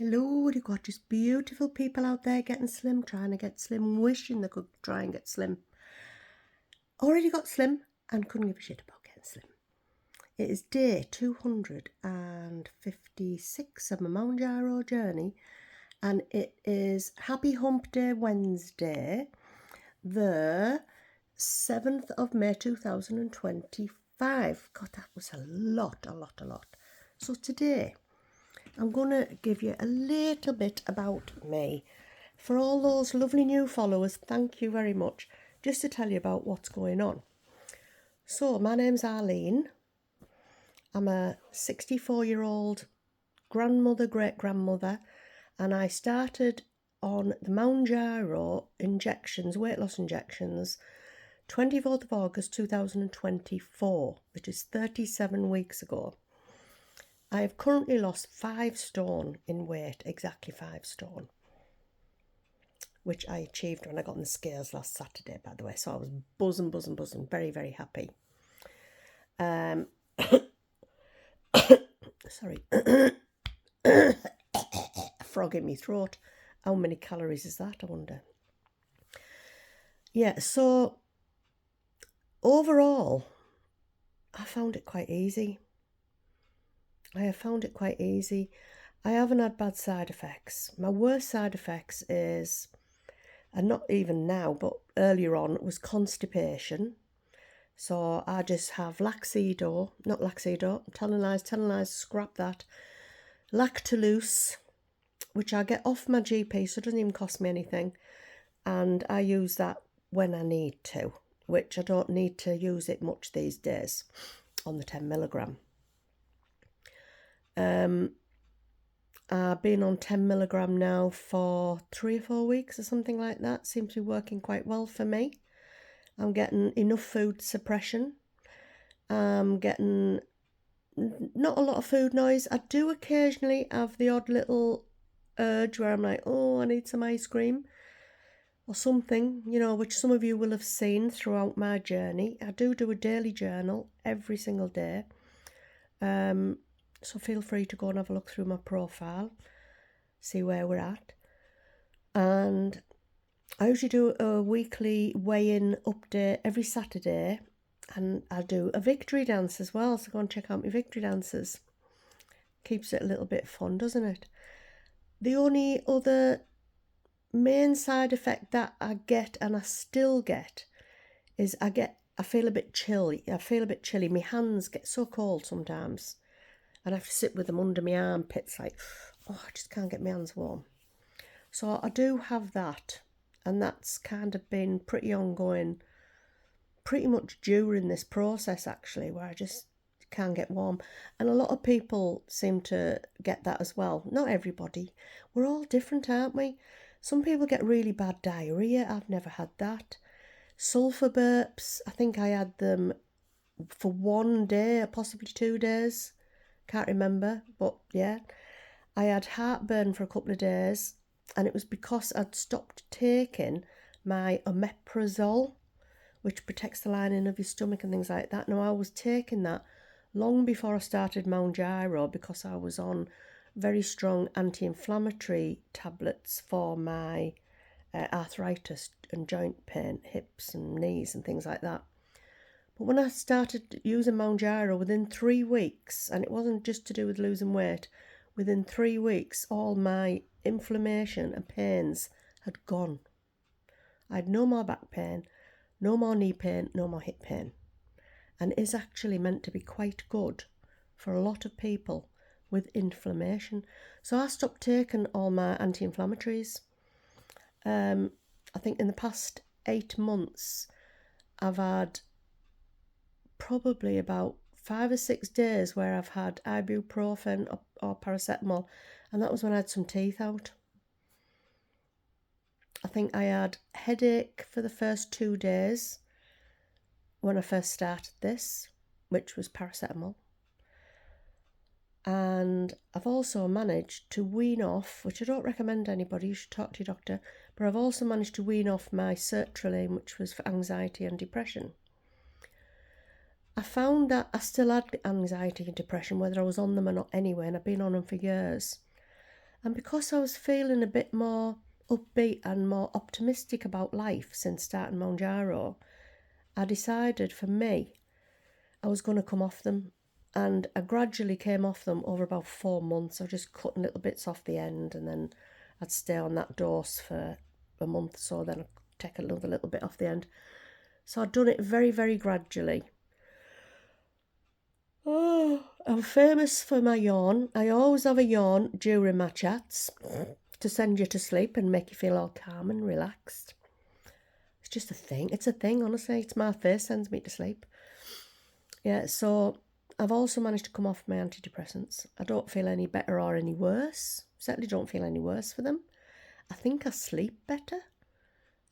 Hello, you got just beautiful people out there getting slim, trying to get slim, wishing they could try and get slim. Already got slim and couldn't give a shit about getting slim. It is day 256 of my Mounjaro journey, and it is Happy Hump Day Wednesday, the 7th of May 2025. God, that was a lot. So today, I'm going to give you a little bit about me. For all those lovely new followers, thank you very much. Just to tell you about what's going on. So, my name's Arlene. I'm a 64-year-old grandmother, great-grandmother, and I started on the Mounjaro injections, weight loss injections, 24th of August 2024, which is 37 weeks ago. I have currently lost 5 stone in weight, exactly 5 stone, which I achieved when I got on the scales last Saturday, by the way. So I was buzzing, very, very happy. Sorry, frog in my throat. How many calories is that, I wonder? Yeah, so overall, I found it quite easy. I have found it quite easy. I haven't had bad side effects. My worst side effects is, and not even now, but earlier on, was constipation. So I just have Laxido, not Laxido, telling lies, scrap that. Lactulose, which I get off my GP, so it doesn't even cost me anything. And I use that when I need to, which I don't need to use it much these days on the 10 milligram. I've been on 10 milligram now for 3 or 4 weeks or something like that. Seems to be working quite well for me. I'm getting enough food suppression. I'm getting not a lot of food noise. I do occasionally have the odd little urge where I'm like, oh, I need some ice cream or something, you know, which some of you will have seen throughout my journey. I do a daily journal every single day. So feel free to go and have a look through my profile, see where we're at. And I usually do a weekly weigh-in update every Saturday, and I do a victory dance as well, so go and check out my victory dances. Keeps it a little bit fun, doesn't it? The only other main side effect that I get, and I still get, is I feel a bit chilly. My hands get so cold sometimes. I'd have to sit with them under my armpits, like, oh, I just can't get my hands warm. So I do have that, and that's kind of been pretty ongoing, pretty much during this process, actually, where I just can't get warm. And a lot of people seem to get that as well. Not everybody. We're all different, aren't we? Some people get really bad diarrhea. I've never had that. Sulfur burps, I think I had them for 1 day, or possibly 2 days. Can't remember, but yeah. I had heartburn for a couple of days, and it was because I'd stopped taking my omeprazole, which protects the lining of your stomach and things like that. Now, I was taking that long before I started Mounjaro because I was on very strong anti-inflammatory tablets for my arthritis and joint pain, hips and knees and things like that. But when I started using Mounjaro within 3 weeks, and it wasn't just to do with losing weight, within 3 weeks, all my inflammation and pains had gone. I had no more back pain, no more knee pain, no more hip pain. And it is actually meant to be quite good for a lot of people with inflammation. So I stopped taking all my anti-inflammatories. I think in the past 8 months, I've had probably about 5 or 6 days where I've had ibuprofen or paracetamol, and that was when I had some teeth out. I think I had headache for the first 2 days when I first started this, which was paracetamol. And I've also managed to wean off, which I don't recommend anybody, you should talk to your doctor, but I've also managed to wean off my sertraline, which was for anxiety and depression. I found that I still had anxiety and depression, whether I was on them or not anyway, and I've been on them for years. And because I was feeling a bit more upbeat and more optimistic about life since starting Mounjaro, I decided for me I was going to come off them. And I gradually came off them over about 4 months. I was just cutting little bits off the end, and then I'd stay on that dose for a month or so, then I'd take another little bit off the end. So I'd done it very, very gradually. Oh, I'm famous for my yawn. I always have a yawn during my chats to send you to sleep and make you feel all calm and relaxed. It's just a thing. It's a thing, honestly. It's my face sends me to sleep. Yeah, so I've also managed to come off my antidepressants. I don't feel any better or any worse. Certainly don't feel any worse for them. I think I sleep better.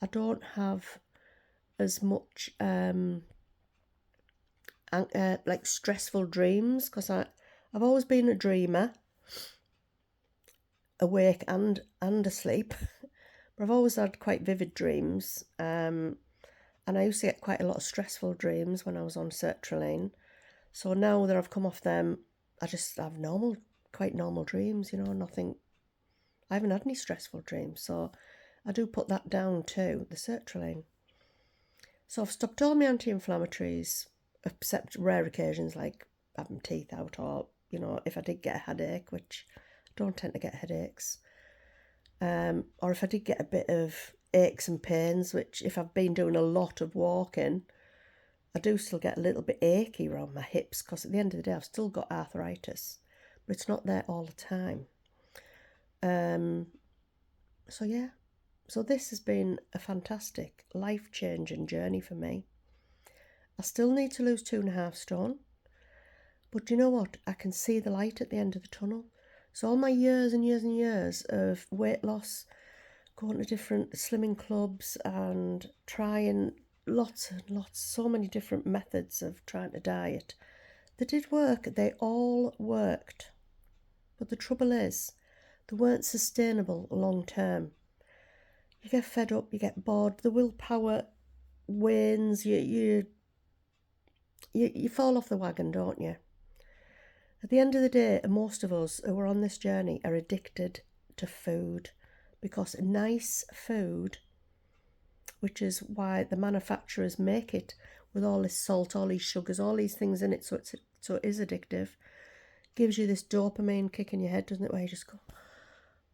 I don't have as much like stressful dreams, because I've always been a dreamer, awake and asleep. But I've always had quite vivid dreams, and I used to get quite a lot of stressful dreams when I was on sertraline. So now that I've come off them, I just have quite normal dreams, nothing. I haven't had any stressful dreams, so I do put that down too, the sertraline. So I've stopped all my anti-inflammatories, except rare occasions like having teeth out, or, if I did get a headache, which I don't tend to get headaches, or if I did get a bit of aches and pains, which if I've been doing a lot of walking, I do still get a little bit achy around my hips, because at the end of the day I've still got arthritis, but it's not there all the time. So yeah, so this has been a fantastic, life-changing journey for me. I still need to lose 2.5 stone, but you know what? I can see the light at the end of the tunnel. So all my years and years and years of weight loss, going to different slimming clubs and trying lots and lots, so many different methods of trying to diet, they did work. They all worked. But the trouble is, they weren't sustainable long term. You get fed up, you get bored, the willpower wanes, you fall off the wagon, don't you? At the end of the day, most of us who are on this journey are addicted to food, because nice food, which is why the manufacturers make it with all this salt, all these sugars, all these things in it, so it is addictive, gives you this dopamine kick in your head, doesn't it, where you just go,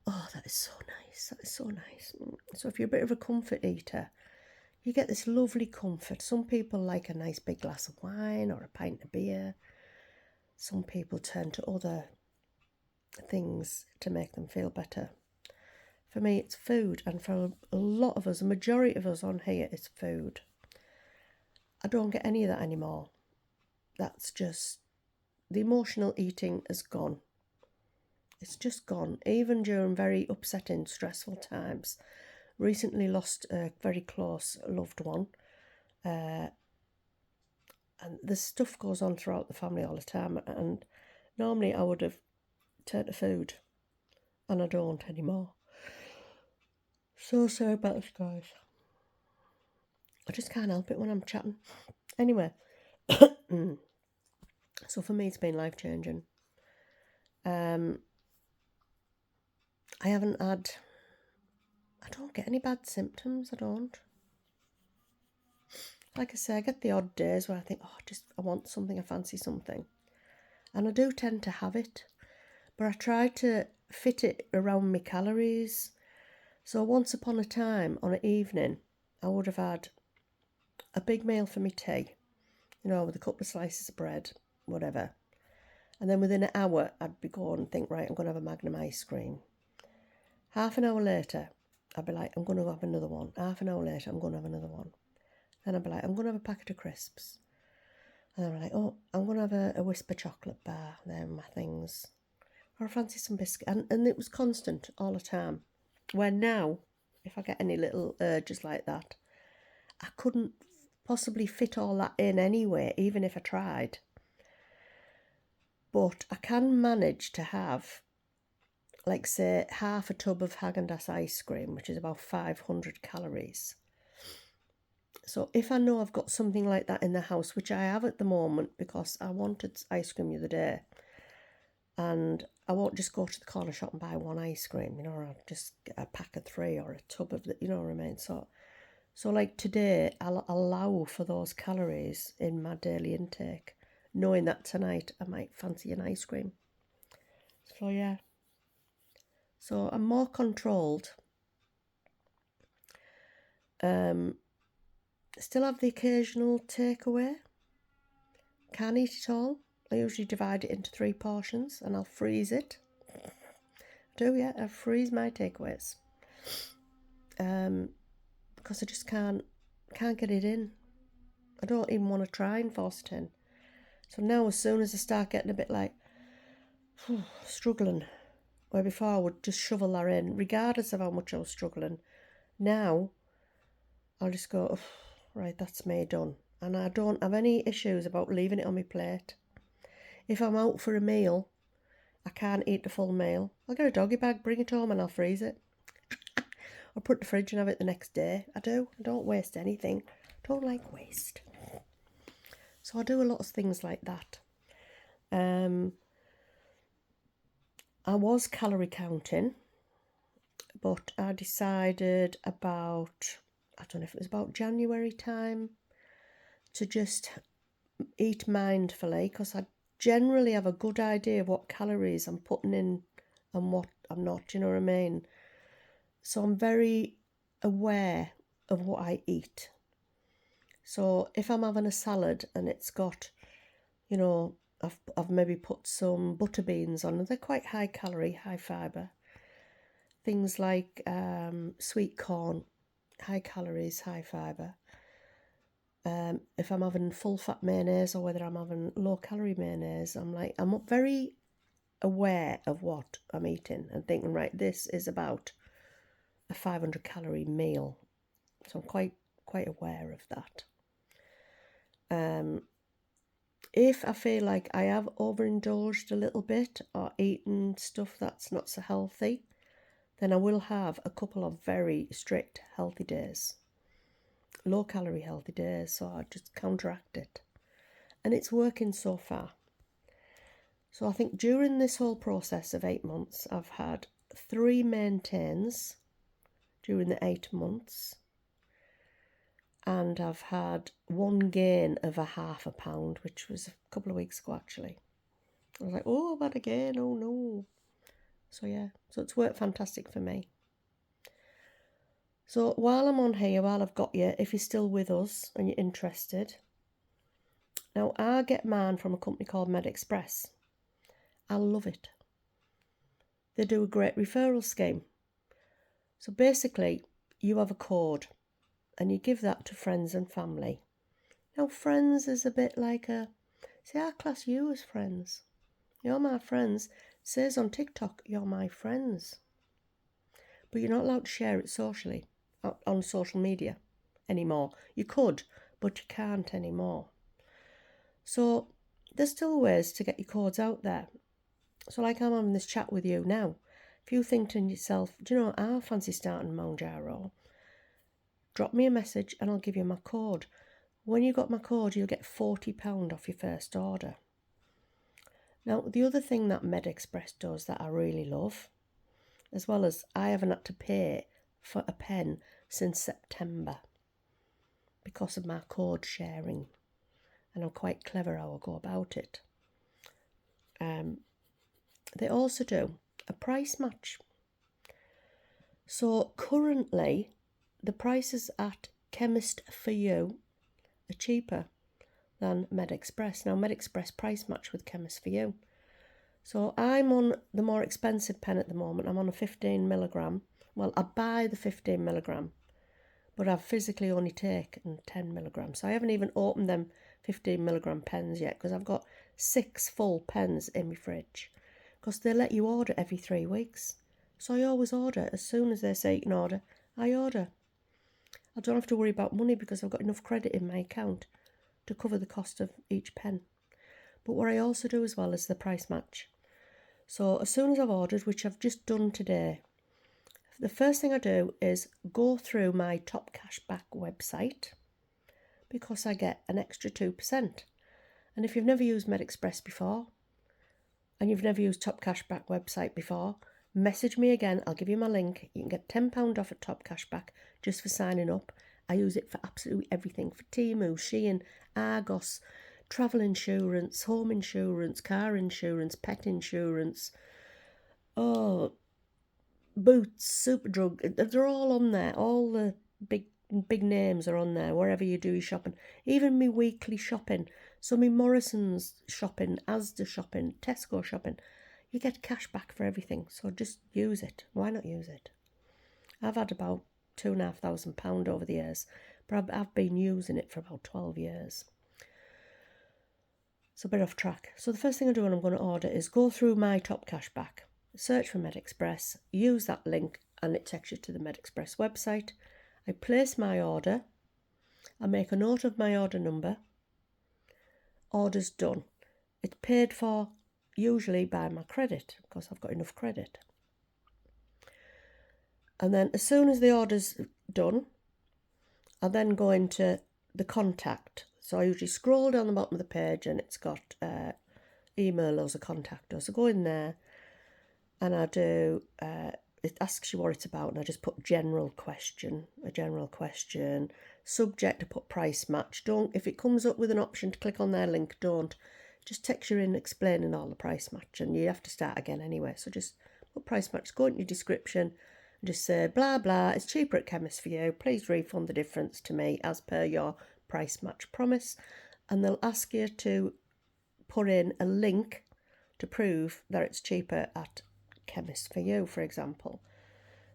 oh, that is so nice, that is so nice. So if you're a bit of a comfort eater, you get this lovely comfort. Some people like a nice big glass of wine or a pint of beer. Some people turn to other things to make them feel better. For me, it's food, and for a lot of us, a majority of us on here, it's food. I don't get any of that anymore. That's just, the emotional eating has gone. It's just gone, even during very upsetting, stressful times. Recently lost a very close loved one, and this stuff goes on throughout the family all the time, and normally I would have turned to food, and I don't anymore. So sorry about this, guys. I just can't help it when I'm chatting. Anyway, so for me it's been life-changing. I don't get any bad symptoms, I don't. Like I say, I get the odd days where I think, I want something, I fancy something. And I do tend to have it, but I try to fit it around my calories. So once upon a time, on an evening, I would have had a big meal for my tea, with a couple of slices of bread, whatever. And then within an hour, I'd be going and think, right, I'm going to have a Magnum ice cream. Half an hour later, I'd be like, I'm going to have another one. Half an hour later, I'm going to have another one. Then I'd be like, I'm going to have a packet of crisps. And then I'm like, I'm going to have a Whisper chocolate bar. They're my things. Or I fancy some biscuit. And it was constant all the time. Where now, if I get any little urges like that, I couldn't possibly fit all that in anyway, even if I tried. But I can manage to have, like, say, half a tub of Häagen-Dazs ice cream, which is about 500 calories. So if I know I've got something like that in the house, which I have at the moment because I wanted ice cream the other day, and I won't just go to the corner shop and buy one ice cream, you know, or I'll just get a pack of 3 or a tub of, you know what I mean? So like today, I'll allow for those calories in my daily intake, knowing that tonight I might fancy an ice cream. So yeah. So I'm more controlled. Still have the occasional takeaway. Can't eat it all. I usually divide it into 3 portions and I'll freeze it. I do, yeah, I freeze my takeaways. Because I just can't get it in. I don't even want to try and force it in. So now as soon as I start getting a bit like struggling, where before I would just shovel that in, regardless of how much I was struggling, now I'll just go, right, that's me done. And I don't have any issues about leaving it on my plate. If I'm out for a meal, I can't eat the full meal, I'll get a doggy bag, bring it home and I'll freeze it. I'll put it in the fridge and have it the next day. I don't waste anything. I don't like waste. So I do a lot of things like that. I was calorie counting, but I decided about, I don't know if it was about January time, to just eat mindfully, because I generally have a good idea of what calories I'm putting in and what I'm not, you know what I mean? So I'm very aware of what I eat. So if I'm having a salad and it's got, you know, I've maybe put some butter beans on, and they're quite high calorie, high fibre. Things like sweet corn, high calories, high fibre. If I'm having full fat mayonnaise or whether I'm having low calorie mayonnaise, I'm very aware of what I'm eating and thinking, right, this is about a 500 calorie meal. So I'm quite aware of that. If I feel like I have overindulged a little bit or eaten stuff that's not so healthy, then I will have a couple of very strict healthy days, low calorie healthy days, so I just counteract it. And it's working so far. So I think during this whole process of 8 months, I've had 3 maintains during the 8 months. And I've had 1 gain of a half a pound, which was a couple of weeks ago actually. I was like, oh, I've had a gain, oh no. So yeah, so it's worked fantastic for me. So while I'm on here, while I've got you, if you're still with us and you're interested, now I get mine from a company called MedExpress. I love it. They do a great referral scheme. So basically, you have a code and you give that to friends and family. Now, friends is a bit like see, I class you as friends. You're my friends. It says on TikTok, you're my friends. But you're not allowed to share it socially, on social media anymore. You could, but you can't anymore. So there's still ways to get your codes out there. So like I'm having this chat with you now. If you think to yourself, do you know, I fancy starting Mounjaro, drop me a message and I'll give you my code. When you got my code, you'll get £40 off your first order. Now, the other thing that MedExpress does that I really love, as well as I haven't had to pay for a pen since September because of my code sharing, and I'm quite clever how I go about it. They also do a price match. So currently, the prices at Chemist for You are cheaper than MedExpress. Now, MedExpress price match with Chemist for You. So I'm on the more expensive pen at the moment. I'm on a 15 milligram. Well, I buy the 15 milligram, but I've physically only taken 10 milligrams. So I haven't even opened them 15 milligram pens yet because I've got 6 full pens in my fridge. Because they let you order every 3 weeks. So I always order. As soon as they say you can order, I order. I don't have to worry about money because I've got enough credit in my account to cover the cost of each pen. But what I also do as well is the price match. So as soon as I've ordered, which I've just done today, the first thing I do is go through my Top Cashback website because I get an extra 2%. And if you've never used MedExpress before and you've never used Top Cashback website before, message me again. I'll give you my link. You can get £10 off at Top Cashback just for signing up. I use it for absolutely everything, for Temu, Shein, Argos, travel insurance, home insurance, car insurance, pet insurance, Boots, Superdrug. They're all on there. All the big names are on there, wherever you do your shopping. Even me weekly shopping. So me Morrison's shopping, Asda shopping, Tesco shopping. You get cash back for everything. So just use it. Why not use it? I've had about £2,500 over the years, but I've been using it for about 12 years. So a bit off track. So the first thing I do when I'm going to order is go through my Top Cashback, search for MedExpress, use that link, and it takes you to the MedExpress website. I place my order. I make a note of my order number. Order's done. It's paid for usually by my credit because I've got enough credit. And then as soon as the order's done, I then go into the contact. So I usually scroll down the bottom of the page and it's got email us or contact us. I go in there and I do, it asks you what it's about, and I just put a general question. Subject, I put price match. Don't, if it comes up with an option to click on their link, don't. Just text you in explaining all the price match, and you have to start again anyway. So just put price match, go into your description, and just say, blah, blah, it's cheaper at Chemist for you. Please refund the difference to me as per your price match promise. And they'll ask you to put in a link to prove that it's cheaper at Chemist for you, for example.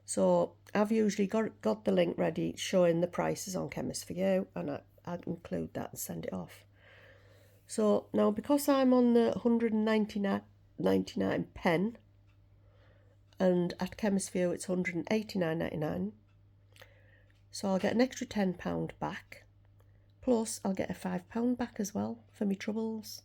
So I've usually got the link ready showing the prices on Chemist for you, and I include that and send it off. So now, because I'm on the 199.99 pen, and at Chemist for you it's 189.99, so I'll get an extra £10 back, plus I'll get a £5 back as well for me troubles.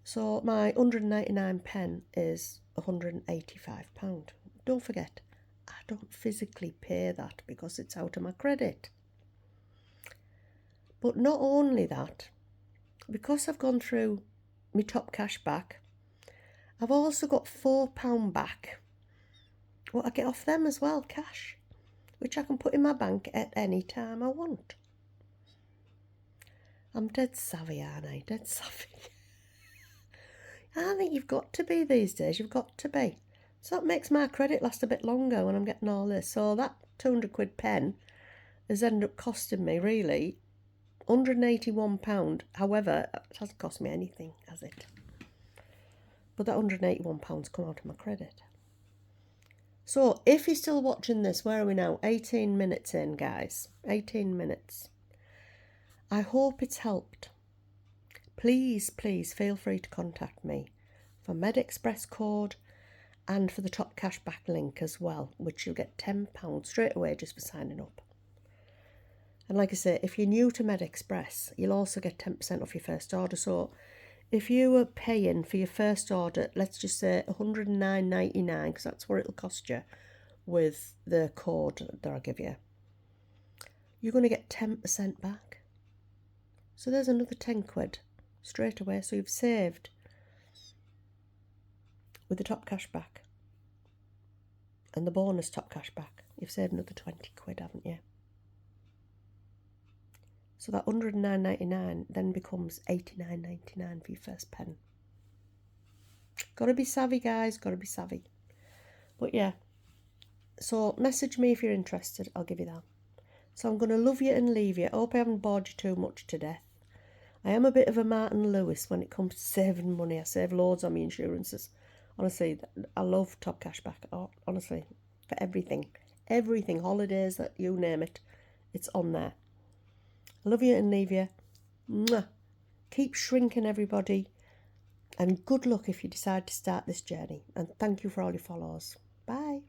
So my 199 pen is £185. Don't forget, I don't physically pay that because it's out of my credit. But not only that, because I've gone through my Top Cashback, I've also got £4 back. What I get off them as well, cash, which I can put in my bank at any time I want. I'm dead savvy, aren't I? Dead savvy. I think you've got to be these days. You've got to be. So that makes my credit last a bit longer when I'm getting all this. So that £200 pen has ended up costing me, really, £181. However, it hasn't cost me anything, has it? But that £181 come out of my credit. So if you're still watching this, where are we now? 18 minutes in, guys. 18 minutes. I hope it's helped. Please, please feel free to contact me for MedExpress code and for the Top Cashback link as well, which you'll get £10 straight away just for signing up. And like I say, if you're new to MedExpress, you'll also get 10% off your first order. So if you were paying for your first order, let's just say £109.99, because that's what it'll cost you with the code that I'll give you, you're going to get 10% back. So there's another £10 straight away. So you've saved with the Top Cashback and the bonus Top Cashback. You've saved another £20, haven't you? So that £109.99 then becomes £89.99 for your first pen. Got to be savvy, guys. Got to be savvy. But yeah. So message me if you're interested. I'll give you that. So I'm going to love you and leave you. I hope I haven't bored you too much to death. I am a bit of a Martin Lewis when it comes to saving money. I save loads on my insurances. Honestly, I love Top Cashback. Oh, honestly, for everything. Everything, holidays, that you name it, it's on there. I love you and leave you. Mwah. Keep shrinking, everybody. And good luck if you decide to start this journey. And thank you for all your follows. Bye.